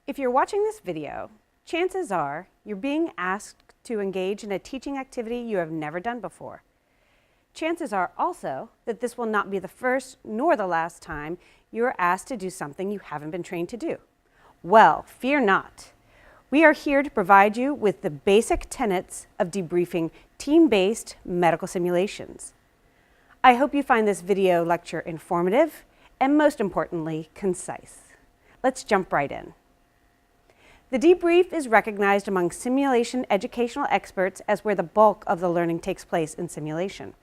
If you're watching this video, chances are you're being asked to engage in a teaching activity you have never done before. Chances are also that this will not be the first nor the last time you are asked to do something you haven't been trained to do. Well, fear not. We are here to provide you with the basic tenets of debriefing team-based medical simulations. I hope you find this video lecture informative and, most importantly, concise. Let's jump right in. The debrief is recognized among simulation educational experts as where the bulk of the learning takes place in simulation.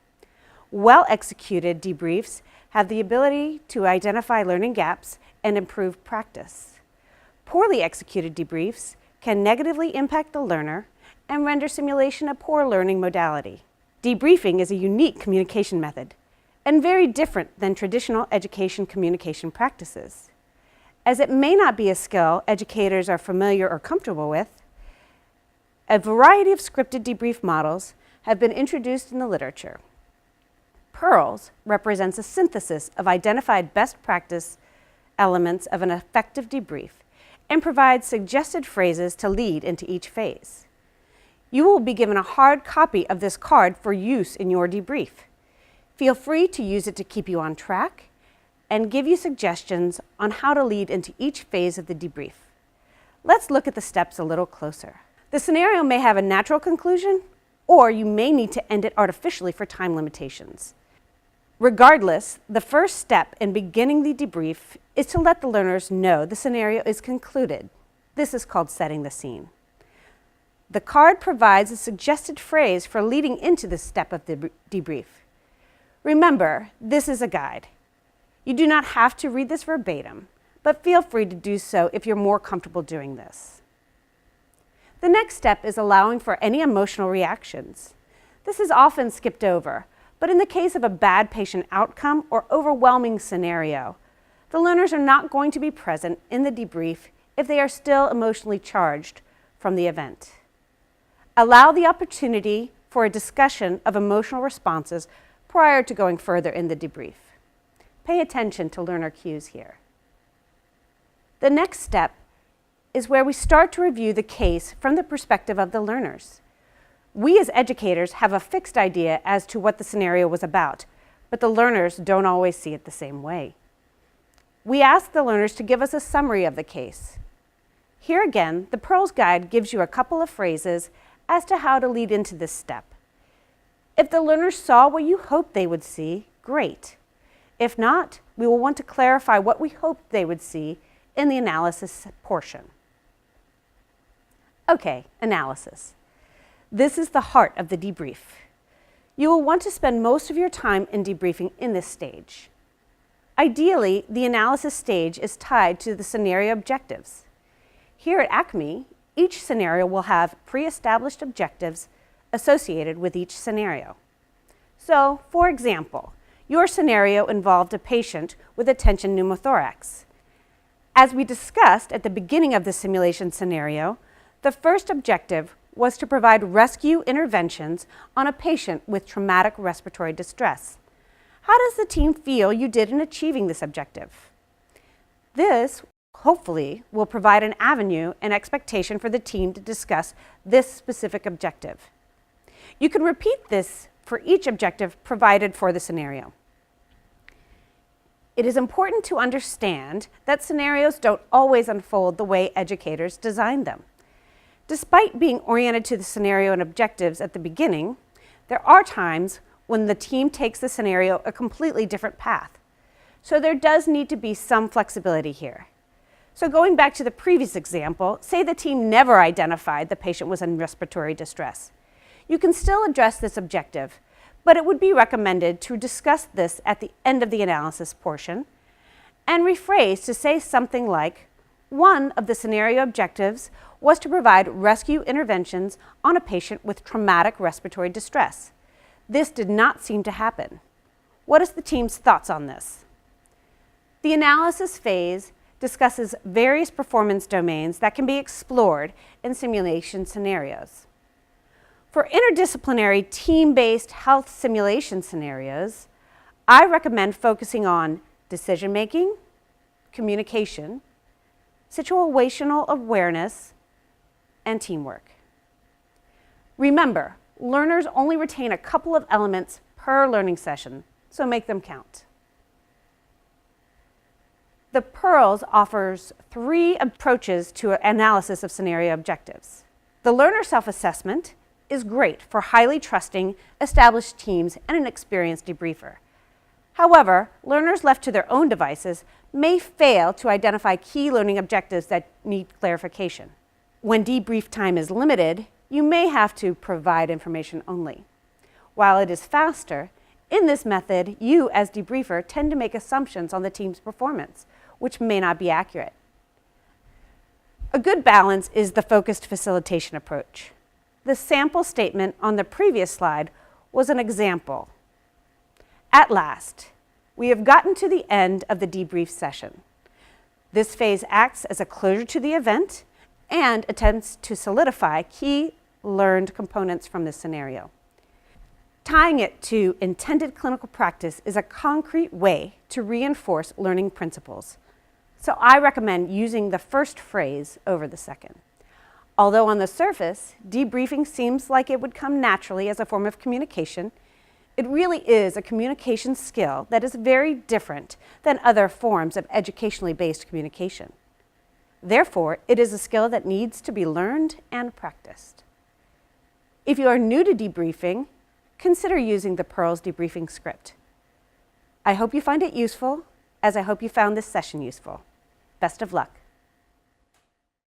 Well-executed debriefs have the ability to identify learning gaps and improve practice. Poorly executed debriefs can negatively impact the learner and render simulation a poor learning modality. Debriefing is a unique communication method and very different than traditional education communication practices. As it may not be a skill educators are familiar or comfortable with, a variety of scripted debrief models have been introduced in the literature. PEARLS represents a synthesis of identified best practice elements of an effective debrief and provides suggested phrases to lead into each phase. You will be given a hard copy of this card for use in your debrief. Feel free to use it to keep you on track and give you suggestions on how to lead into each phase of the debrief. Let's look at the steps a little closer. The scenario may have a natural conclusion, or you may need to end it artificially for time limitations. Regardless, the first step in beginning the debrief is to let the learners know the scenario is concluded. This is called setting the scene. The card provides a suggested phrase for leading into this step of the debrief. Remember, this is a guide. You do not have to read this verbatim, but feel free to do so if you're more comfortable doing this. The next step is allowing for any emotional reactions. This is often skipped over, but in the case of a bad patient outcome or overwhelming scenario, the learners are not going to be present in the debrief if they are still emotionally charged from the event. Allow the opportunity for a discussion of emotional responses prior to going further in the debrief. Pay attention to learner cues here. The next step is where we start to review the case from the perspective of the learners. We as educators have a fixed idea as to what the scenario was about, but the learners don't always see it the same way. We ask the learners to give us a summary of the case. Here again, the PEARLS guide gives you a couple of phrases as to how to lead into this step. If the learners saw what you hoped they would see, great. If not, we will want to clarify what we hoped they would see in the analysis portion. Okay, analysis. This is the heart of the debrief. You will want to spend most of your time in debriefing in this stage. Ideally, the analysis stage is tied to the scenario objectives. Here at Acme, each scenario will have pre-established objectives associated with each scenario. So, for example, your scenario involved a patient with a tension pneumothorax. As we discussed at the beginning of the simulation scenario, the first objective was to provide rescue interventions on a patient with traumatic respiratory distress. How does the team feel you did in achieving this objective? This, hopefully, will provide an avenue and expectation for the team to discuss this specific objective. You can repeat this for each objective provided for the scenario. It is important to understand that scenarios don't always unfold the way educators design them. Despite being oriented to the scenario and objectives at the beginning, there are times when the team takes the scenario a completely different path. So there does need to be some flexibility here. So going back to the previous example, say the team never identified the patient was in respiratory distress. You can still address this objective, but it would be recommended to discuss this at the end of the analysis portion and rephrase to say something like, one of the scenario objectives was to provide rescue interventions on a patient with traumatic respiratory distress. This did not seem to happen. What is the team's thoughts on this? The analysis phase discusses various performance domains that can be explored in simulation scenarios. For interdisciplinary team-based health simulation scenarios, I recommend focusing on decision-making, communication, situational awareness, and teamwork. Remember, learners only retain a couple of elements per learning session, so make them count. The Pearls offers 3 approaches to analysis of scenario objectives. The learner self-assessment is great for highly trusting, established teams and an experienced debriefer. However, learners left to their own devices may fail to identify key learning objectives that need clarification. When debrief time is limited, you may have to provide information only. While it is faster, in this method, you as debriefer tend to make assumptions on the team's performance, which may not be accurate. A good balance is the focused facilitation approach. The sample statement on the previous slide was an example. At last, we have gotten to the end of the debrief session. This phase acts as a closure to the event and attempts to solidify key learned components from this scenario. Tying it to intended clinical practice is a concrete way to reinforce learning principles. So I recommend using the first phrase over the second. Although on the surface, debriefing seems like it would come naturally as a form of communication, it really is a communication skill that is very different than other forms of educationally based communication. Therefore, it is a skill that needs to be learned and practiced. If you are new to debriefing, consider using the Pearls debriefing script. I hope you find it useful, as I hope you found this session useful. Best of luck.